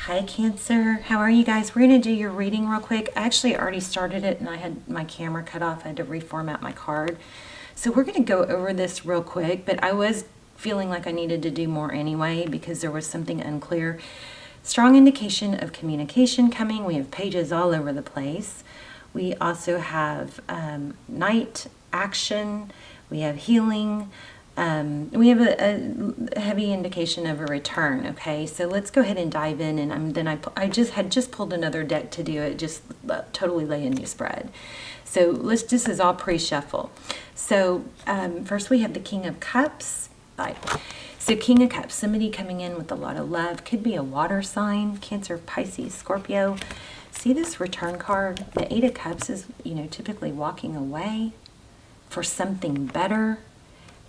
Hi Cancer, how are you guys? We're going to do your reading real quick. I actually already started it and I had my camera cut off. I had to reformat my card. So we're going to go over this real quick, but I was feeling like I needed to do more anyway because there was something unclear. Strong indication of communication coming. We have pages all over the place. We also have night action. We have healing. We have a heavy indication of a return. Okay, so let's go ahead and dive in. And I just pulled another deck to do it. Just totally lay a new spread. So this is all pre-shuffle. So first we have the King of Cups. Right. So King of Cups, somebody coming in with a lot of love. Could be a water sign, Cancer, Pisces, Scorpio. See this return card? The Eight of Cups is, typically walking away for something better.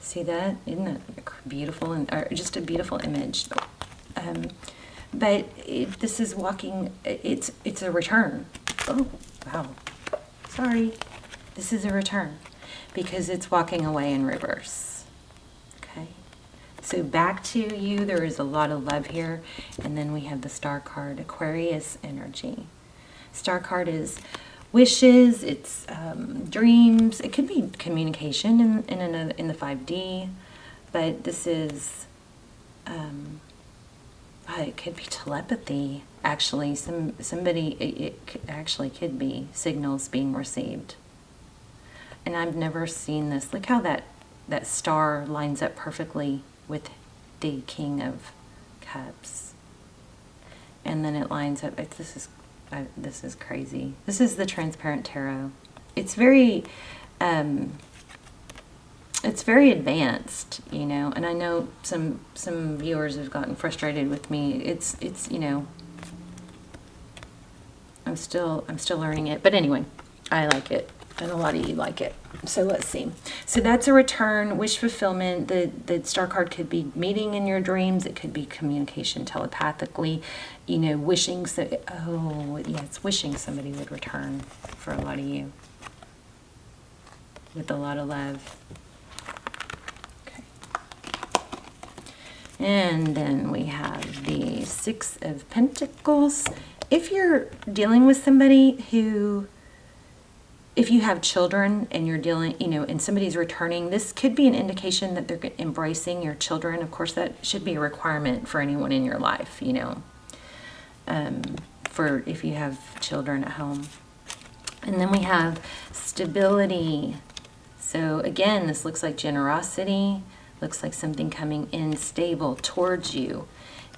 See that? Isn't that beautiful? Or just a beautiful image. But this is walking, it's a return. Oh, wow. Sorry. This is a return because it's walking away in reverse. Okay. So back to you, there is a lot of love here. And then we have the Star card, Aquarius energy. Star card is wishes, it's dreams. It could be communication in the 5D, but this is, it could be telepathy. Actually, it actually could be signals being received. And I've never seen this. Look how that star lines up perfectly with the King of Cups. And then it lines up, this is crazy. This is the Transparent Tarot. It's very advanced, and I know some viewers have gotten frustrated with me. It's I'm still learning it, but anyway, I like it. And a lot of you like it. So let's see. So that's a return, wish fulfillment. The Star card could be meeting in your dreams. It could be communication telepathically, wishing. It's wishing somebody would return for a lot of you with a lot of love. Okay. And then we have the Six of Pentacles. If you're dealing with somebody who, if you have children and you're dealing, and somebody's returning, this could be an indication that they're embracing your children. Of course, that should be a requirement for anyone in your life, for if you have children at home. And then we have stability. So again, this looks like generosity, looks like something coming in stable towards you.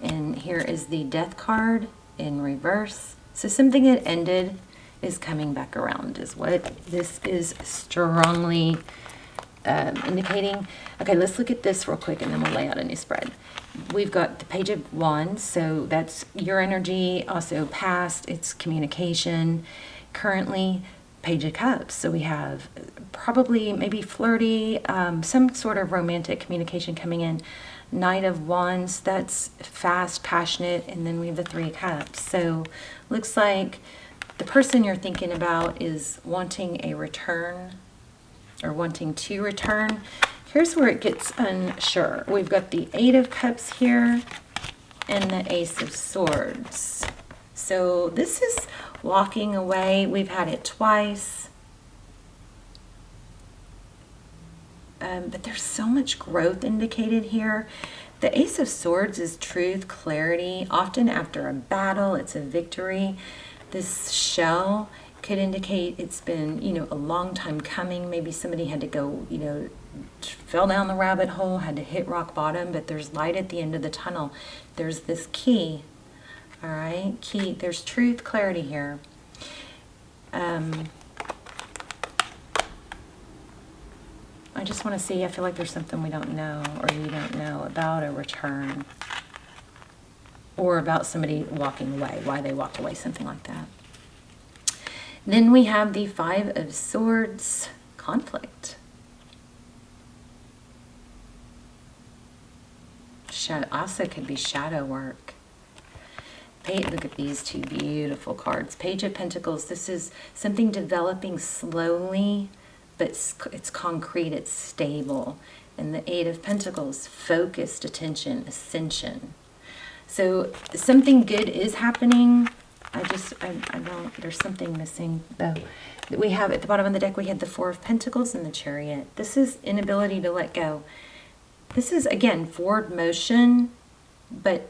And here is the Death card in reverse. So something that ended is coming back around is what this is strongly indicating. Okay, let's look at this real quick and then we'll lay out a new spread. We've got the Page of Wands, so that's your energy, also past, it's communication. Currently, Page of Cups, so we have probably maybe flirty, some sort of romantic communication coming in. Knight of Wands, that's fast, passionate, and then we have the Three of Cups. So looks like the person you're thinking about is wanting a return or wanting to return. Here's where it gets unsure. We've got the Eight of Cups here and the Ace of Swords. So this is walking away. We've had it twice. But there's so much growth indicated here. The Ace of Swords is truth, clarity. Often after a battle, it's a victory. This shell could indicate it's been, a long time coming. Maybe somebody had to go, fell down the rabbit hole, had to hit rock bottom, but there's light at the end of the tunnel. There's this key, all right? Key, there's truth, clarity here. I just want to see, I feel like there's something we don't know or you don't know about a return. Or about somebody walking away, why they walked away, something like that. Then we have the Five of Swords, conflict. Also could be shadow work. Look at these two beautiful cards. Page of Pentacles, this is something developing slowly, but it's concrete, it's stable. And the Eight of Pentacles, focused attention, ascension. So something good is happening. I don't, there's something missing though. We have at the bottom of the deck, we had the Four of Pentacles and the Chariot. This is inability to let go. This is, again, forward motion, but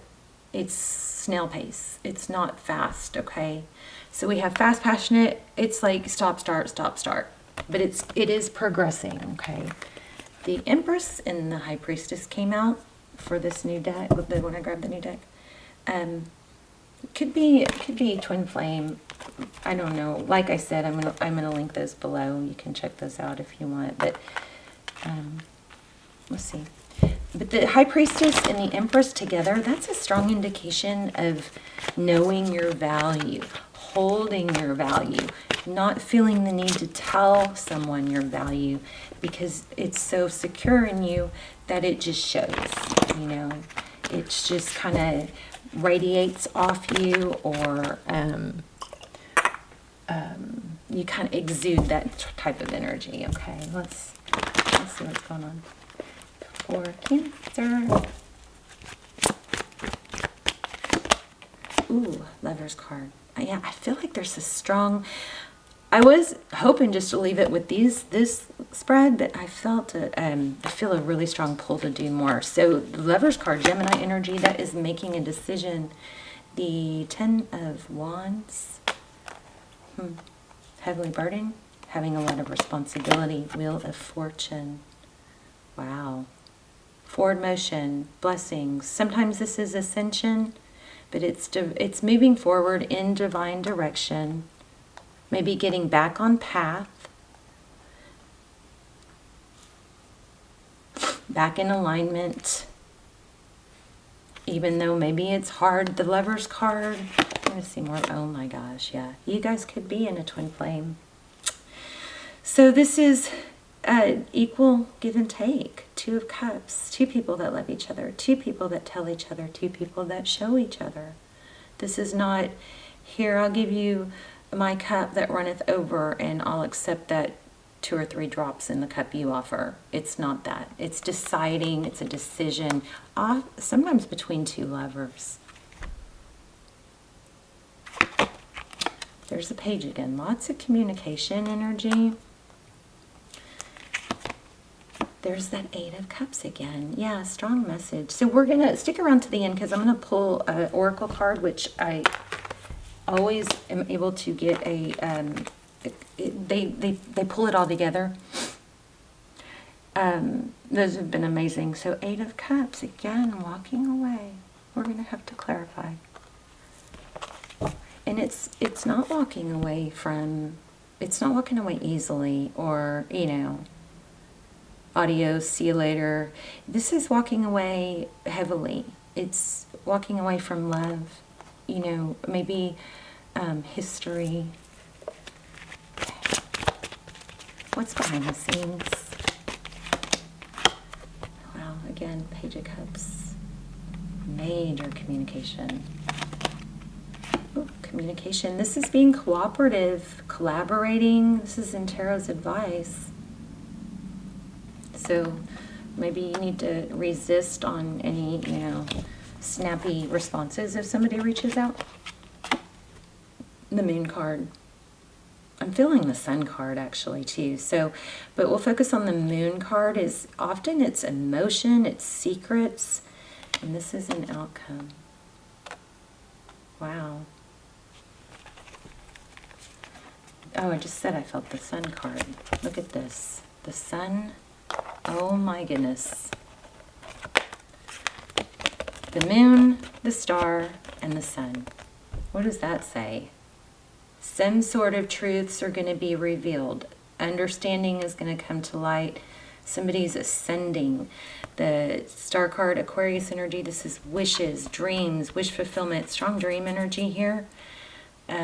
it's snail pace. It's not fast, okay? So we have fast, passionate. It's like stop, start, stop, start. But it is progressing, okay? The Empress and the High Priestess came out for this new deck, when I grabbed the new deck. It could be twin flame. I don't know. Like I said, I'm gonna link those below. You can check those out if you want. But let's see. But the High Priestess and the Empress together, that's a strong indication of knowing your value, holding your value, not feeling the need to tell someone your value because it's so secure in you that it just shows, you know. It's just kind of radiates off you, or you kind of exude that type of energy. Okay, let's see what's going on for Cancer. Ooh, Lover's card. Yeah, I feel like there's a strong. I was hoping just to leave it with this spread, but I felt I feel a really strong pull to do more. So the Lover's card, Gemini energy, that is making a decision. The Ten of Wands, heavily burdened, having a lot of responsibility. Wheel of Fortune, wow. Forward motion, blessings. Sometimes this is ascension, but it's moving forward in divine direction. Maybe getting back on path, back in alignment, even though maybe it's hard. The Lover's card, I'm going to see more. Oh my gosh, yeah. You guys could be in a twin flame. So this is equal give and take. Two of Cups, two people that love each other, two people that tell each other, two people that show each other. This is not, here, I'll give you my cup that runneth over and I'll accept that 2 or 3 drops in the cup you offer. It's not that. It's deciding, it's a decision, sometimes between two lovers. There's a Page again. Lots of communication energy. There's that 8 of Cups again. Yeah, strong message. So we're going to stick around to the end because I'm going to pull an Oracle card, which I always am able to get a, they pull it all together. Those have been amazing. So 8 of Cups, again, walking away. We're going to have to clarify. And it's not walking away from, it's not walking away easily or, you know, adios, see you later. This is walking away heavily. It's walking away from love, you know, maybe history. What's behind the scenes? Wow, again, Page of Cups. Major communication. Ooh, communication. This is being cooperative, collaborating. This is in Tarot's advice. So maybe you need to resist on any, you know, snappy responses if somebody reaches out. The Moon card. I'm feeling the Sun card actually too. So, but we'll focus on the Moon card. Is often it's emotion, it's secrets, and this is an outcome. Wow. Oh, I just said I felt the Sun card. Look at this. The Sun. Oh my goodness. The Moon, the Star, and the Sun. What does that say? Some sort of truths are going to be revealed. Understanding is going to come to light. Somebody's ascending. The Star card, Aquarius energy, this is wishes, dreams, wish fulfillment. Strong dream energy here. But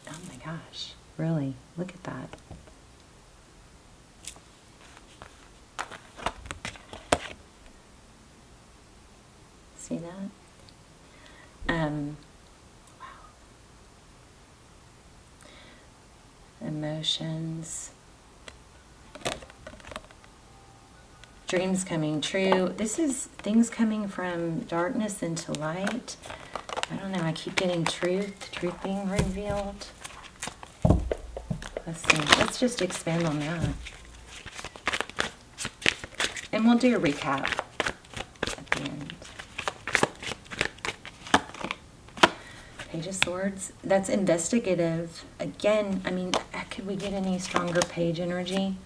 oh my gosh, really, look at that. See that? Wow. Emotions. Dreams coming true. This is things coming from darkness into light. I don't know. I keep getting truth being revealed. Let's see. Let's just expand on that. And we'll do a recap at the end. Page of Swords. That's investigative. Again, I mean, could we get any stronger page energy?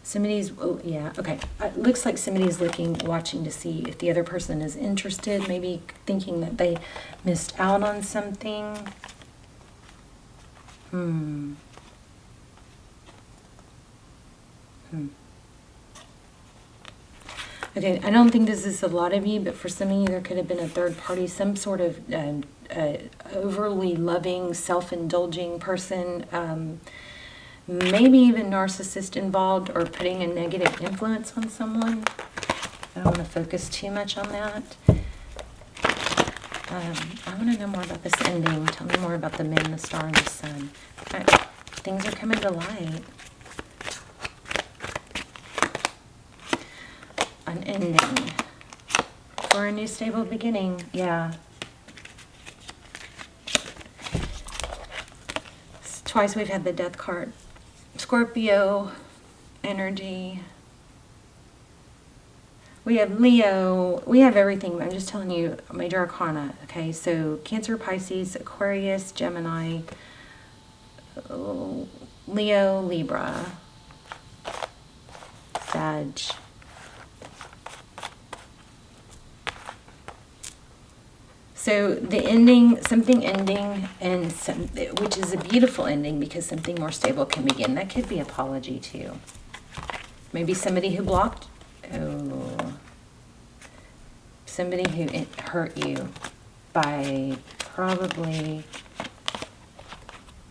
Somebody's, oh yeah, okay. It looks like somebody's watching to see if the other person is interested, maybe thinking that they missed out on something. Okay, I don't think this is a lot of you, but for some of you, there could have been a third party, some sort of overly loving, self-indulging person, maybe even narcissist involved, or putting a negative influence on someone. I don't want to focus too much on that. I want to know more about this ending. Tell me more about the moon, the star, and the sun. Things are coming to light. An ending for a new stable beginning. Yeah. Twice we've had the death card. Scorpio energy. We have Leo. We have everything. I'm just telling you, major arcana. Okay, so Cancer, Pisces, Aquarius, Gemini, Leo, Libra, Sag. So the ending, something ending, and which is a beautiful ending because something more stable can begin. That could be apology too. Maybe somebody who blocked. Oh, somebody who hurt you by probably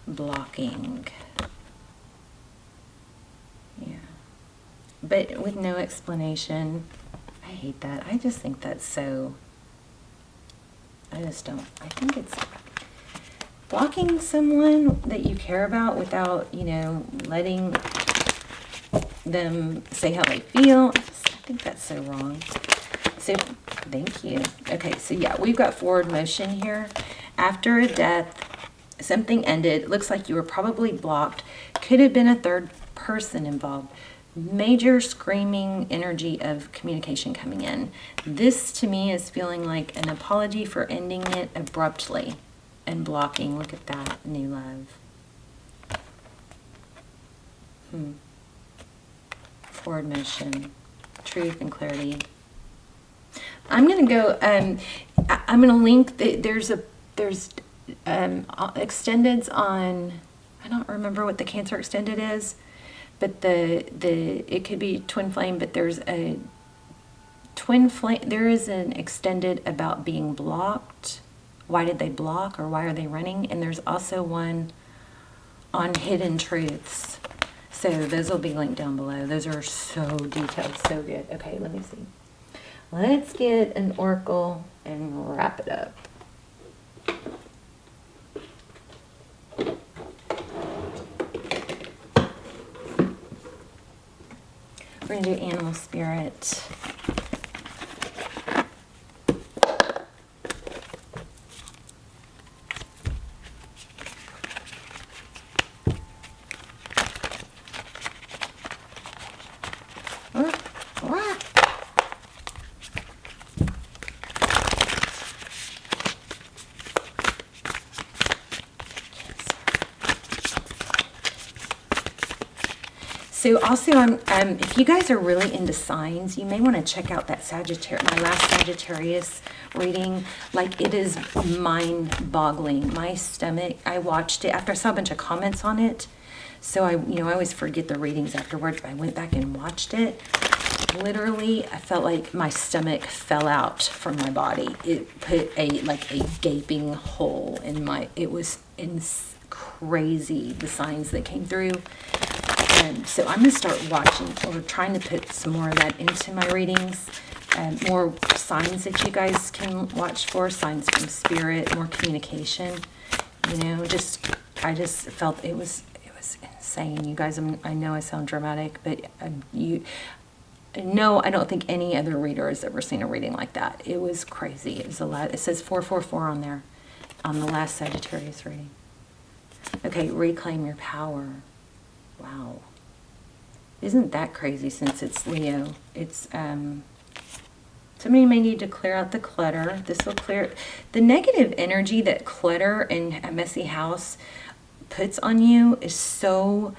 blocking. Yeah, but with no explanation. I hate that. I just think that's so. I just don't. I think it's blocking someone that you care about without, you know, letting them say how they feel. I think that's so wrong. So, thank you. Okay, so yeah, we've got forward motion here. After a death, something ended. It looks like you were probably blocked. Could have been a third person involved. Major screaming energy of communication coming in. This to me is feeling like an apology for ending it abruptly and blocking. Look at that, new love. Forward motion, truth and clarity. I'm gonna go. I'm gonna link. There's extendeds on. I don't remember what the Cancer extended is. But it could be twin flame, but there's a twin flame. There is an extended about being blocked. Why did they block, or why are they running? And there's also one on hidden truths. So those will be linked down below. Those are so detailed, so good. Okay, let me see. Let's get an oracle and wrap it up. We're going to do animal spirit. So also, if you guys are really into signs, you may want to check out that my last Sagittarius reading. Like, it is mind-boggling. My stomach, I watched it after I saw a bunch of comments on it. So I always forget the readings afterwards, but I went back and watched it. Literally, I felt like my stomach fell out from my body. It put a gaping hole in my, it was crazy, the signs that came through. So I'm going to start watching or trying to put some more of that into my readings. More signs that you guys can watch for, signs from spirit, more communication. You know, I just felt it was insane. You guys, I know I sound dramatic, but No, I don't think any other reader has ever seen a reading like that. It was crazy. It was a lot. It says 444 on there, on the last Sagittarius reading. Okay, reclaim your power. Wow. Isn't that crazy since it's Leo? It's, somebody may need to clear out the clutter. This will clear the negative energy that clutter and a messy house puts on you is so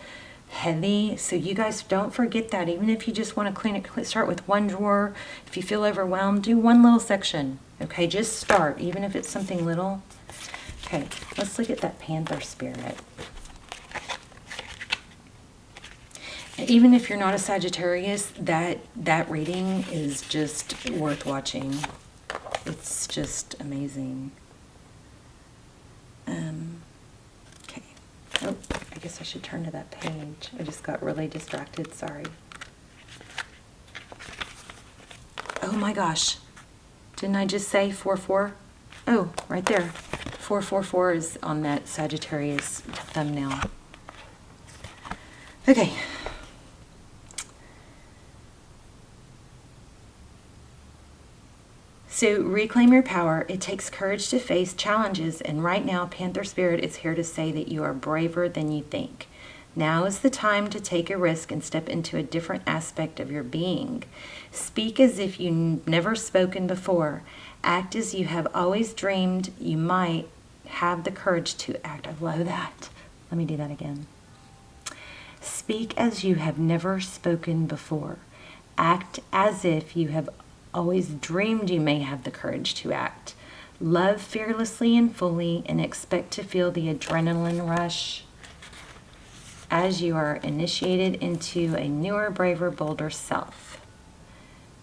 heavy. So you guys don't forget that. Even if you just want to clean it, start with one drawer. If you feel overwhelmed, do one little section. Okay, just start, even if it's something little. Okay, let's look at that Panther spirit. Even if you're not a Sagittarius, that reading is just worth watching. It's just amazing. Okay. Oh, I guess I should turn to that page. I just got really distracted. Sorry. Oh my gosh. Didn't I just say 4-4? Oh, right there. 444 is on that Sagittarius thumbnail. Okay. So reclaim your power. It takes courage to face challenges, and right now Panther Spirit is here to say that you are braver than you think. Now is the time to take a risk and step into a different aspect of your being. Speak as if you've never spoken before. Act as you have always dreamed you might. Have the courage to act. I love that. Let me do that again. Speak as you have never spoken before. Act as if you have always dreamed you may have the courage to act. Love fearlessly and fully and expect to feel the adrenaline rush as you are initiated into a newer, braver, bolder self.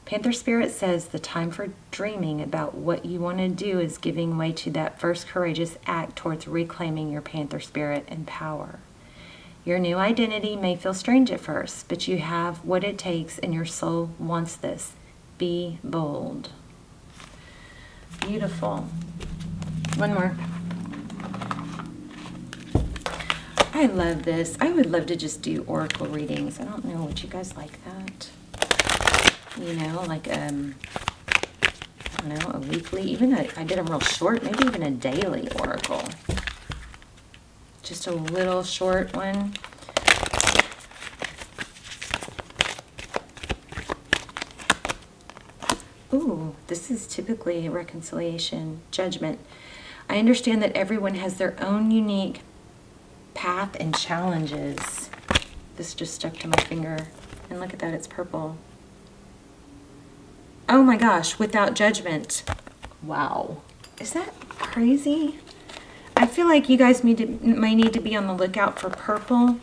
Panther Spirit says the time for dreaming about what you want to do is giving way to that first courageous act towards reclaiming your Panther Spirit and power. Your new identity may feel strange at first, but you have what it takes and your soul wants this. Be bold. Beautiful. One more. I love this. I would love to just do oracle readings. I don't know. Would you guys like that? You know, like, I don't know, a weekly, even I did them real short, maybe even a daily oracle. Just a little short one. Ooh, this is typically a reconciliation, judgment. I understand that everyone has their own unique path and challenges. This just stuck to my finger. And look at that, it's purple. Oh my gosh, without judgment. Wow. Is that crazy? I feel like you guys may need to be on the lookout for purple.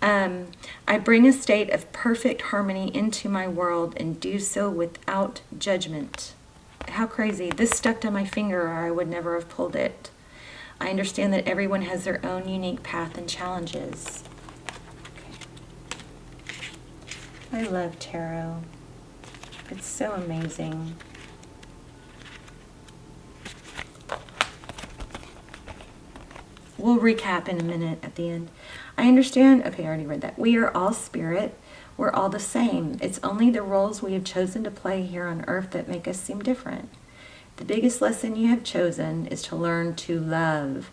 I bring a state of perfect harmony into my world and do so without judgment. How crazy. This stuck to my finger or I would never have pulled it. I understand that everyone has their own unique path and challenges. Okay. I love tarot. It's so amazing. We'll recap in a minute at the end. I understand. Okay, I already read that. We are all spirit. We're all the same. It's only the roles we have chosen to play here on earth that make us seem different. The biggest lesson you have chosen is to learn to love.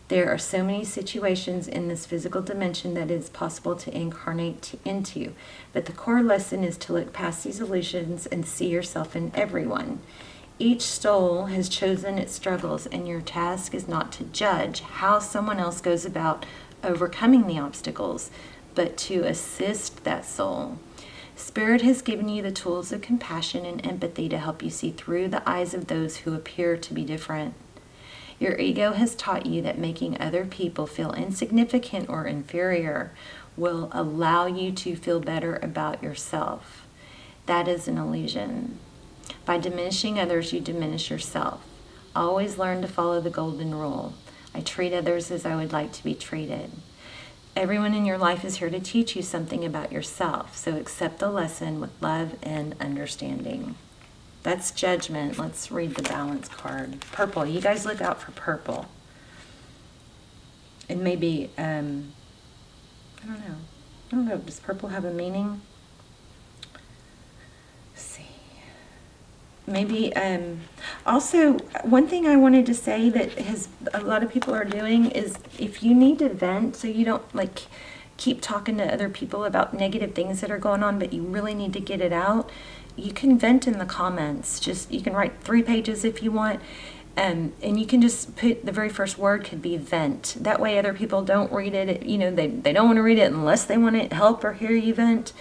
There are so many situations in this physical dimension that it is possible to incarnate into, but the core lesson is to look past these illusions and see yourself in everyone. Each soul has chosen its struggles, and your task is not to judge how someone else goes about overcoming the obstacles, but to assist that soul. Spirit has given you the tools of compassion and empathy to help you see through the eyes of those who appear to be different. Your ego has taught you that making other people feel insignificant or inferior will allow you to feel better about yourself. That is an illusion. By diminishing others, you diminish yourself. Always learn to follow the golden rule. I treat others as I would like to be treated. Everyone in your life is here to teach you something about yourself, so accept the lesson with love and understanding. That's judgment. Let's read the balance card. Purple. You guys look out for purple. It may be, I don't know. Does purple have a meaning? maybe also one thing I wanted to say that a lot of people are doing is, if you need to vent, so you don't like keep talking to other people about negative things that are going on, but you really need to get it out, you can vent in the comments. Just, you can write 3 pages if you want. And you can just put the very first word could be vent. That way other people don't read it. You know, they don't want to read it unless they want to help or hear you vent.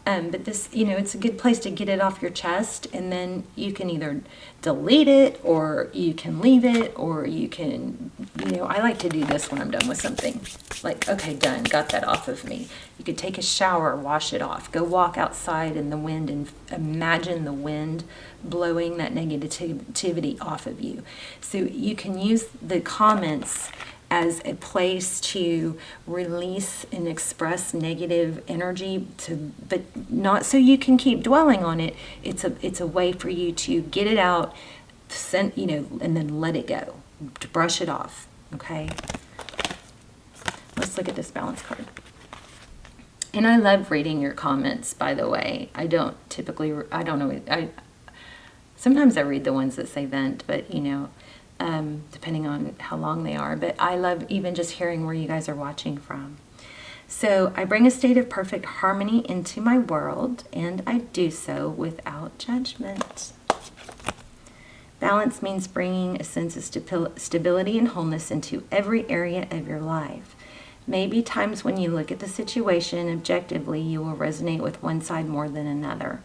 But this, you know, it's a good place to get it off your chest, and then you can either delete it, or you can leave it, or you can, you know, I like to do this when I'm done with something. Like, okay, done, got that off of me. You could take a shower, wash it off, go walk outside in the wind and imagine the wind blowing that negativity off of you. So you can use the comments as a place to release and express negative energy, but not so you can keep dwelling on it. It's a way for you to get it out, you know, and then let it go, to brush it off. Okay. Let's look at this balance card. And I love reading your comments, by the way. I don't know. Sometimes I read the ones that say vent, but you know, depending on how long they are. But I love even just hearing where you guys are watching from. So I bring a state of perfect harmony into my world, and I do so without judgment. Balance means bringing a sense of stability and wholeness into every area of your life. Maybe times when you look at the situation objectively, you will resonate with one side more than another.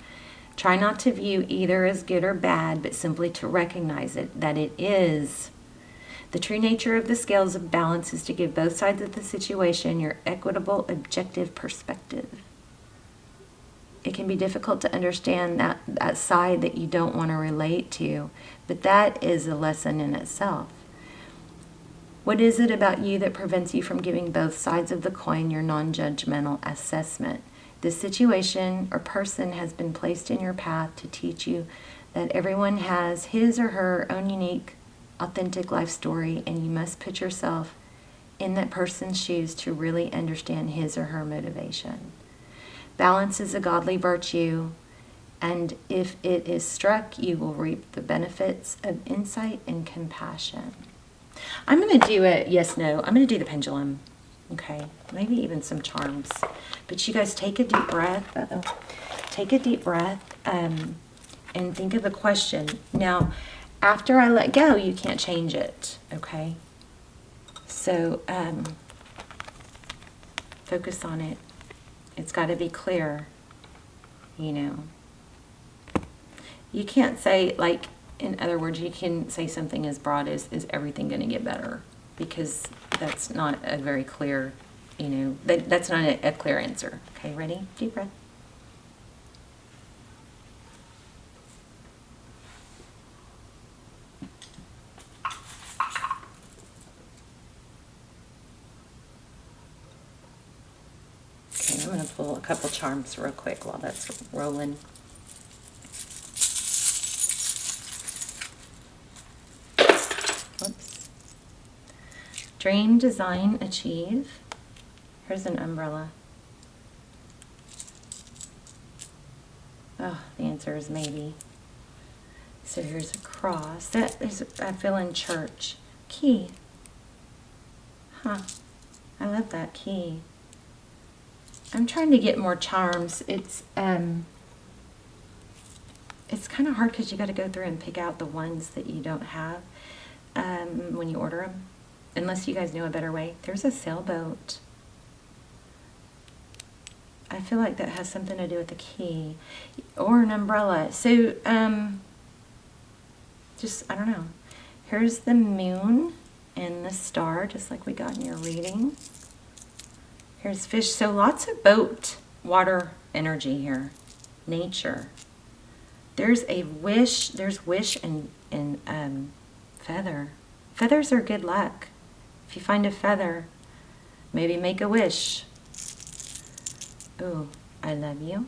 Try not to view either as good or bad, but simply to recognize that it is. The true nature of the scales of balance is to give both sides of the situation your equitable, objective perspective. It can be difficult to understand that side that you don't want to relate to, but that is a lesson in itself. What is it about you that prevents you from giving both sides of the coin your non-judgmental assessment? This situation or person has been placed in your path to teach you that everyone has his or her own unique, authentic life story, and you must put yourself in that person's shoes to really understand his or her motivation. Balance is a godly virtue, and if it is struck, you will reap the benefits of insight and compassion. I'm going to do a yes-no. I'm going to do the pendulum. Okay, maybe even some charms. But you guys take a deep breath. Take a deep breath and think of a question. Now, after I let go, you can't change it. Okay? So, focus on it. It's got to be clear, you know. You can't say, like, in other words, you can say something as broad as, is everything going to get better? Because that's not a very clear, you know, that's not a clear answer. Okay, ready? Deep breath. Okay, I'm going to pull a couple charms real quick while that's rolling. Whoops. Dream, design, achieve. Here's an umbrella. Oh, the answer is maybe. So here's a cross. That is, I feel in church. Key. Huh. I love that key. I'm trying to get more charms. It's kind of hard because you got to go through and pick out the ones that you don't have when you order them. Unless you guys know a better way. There's a sailboat. I feel like that has something to do with the key. Or an umbrella. So, just, I don't know. Here's the moon and the star, just like we got in your reading. Here's fish. So lots of boat, water energy here. Nature. There's a wish. There's wish and feather. Feathers are good luck. If you find a feather, maybe make a wish. Ooh, I love you.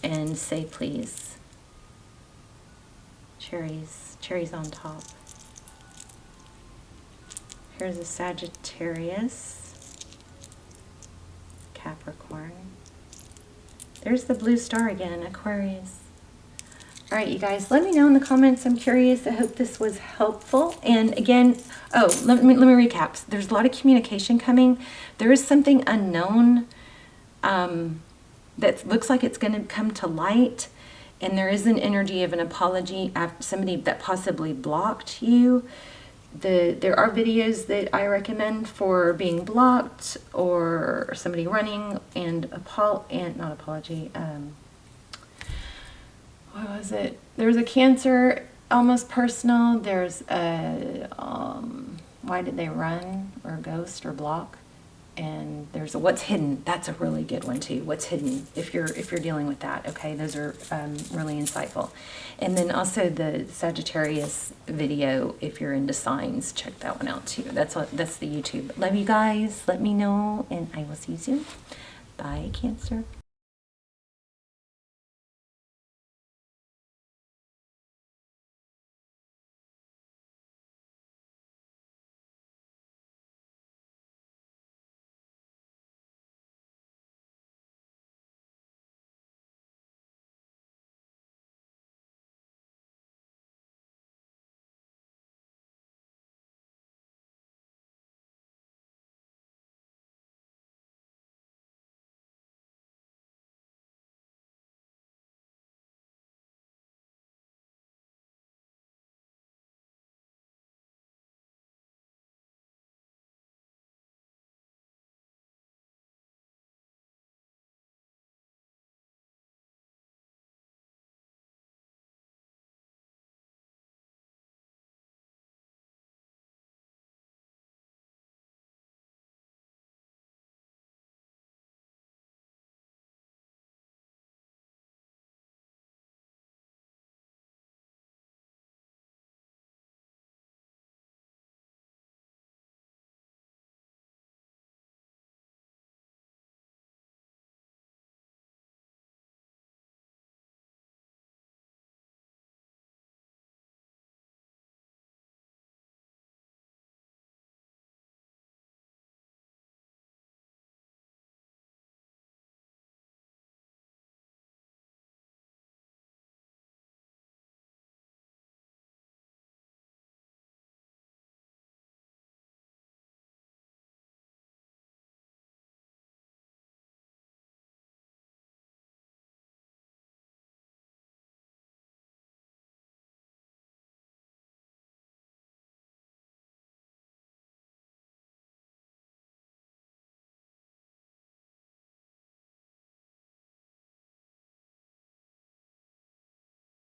And say please. Cherries. Cherries on top. Here's a Sagittarius. Capricorn. There's the blue star again, Aquarius. All right, you guys, let me know in the comments. I'm curious. I hope this was helpful. And again, let me recap. There's a lot of communication coming. There is something unknown that looks like it's going to come to light. And there is an energy of an apology after somebody that possibly blocked you. There are videos that I recommend for being blocked or somebody running and not apology. What was it? There's a Cancer, almost personal. There's a why did they run, or ghost, or block? And there's a what's hidden. That's a really good one too. What's hidden, if you're dealing with that. Okay, those are really insightful. And then also the Sagittarius video, if you're into signs, check that one out too. That's the YouTube. Love you guys. Let me know, and I will see you soon. Bye, Cancer.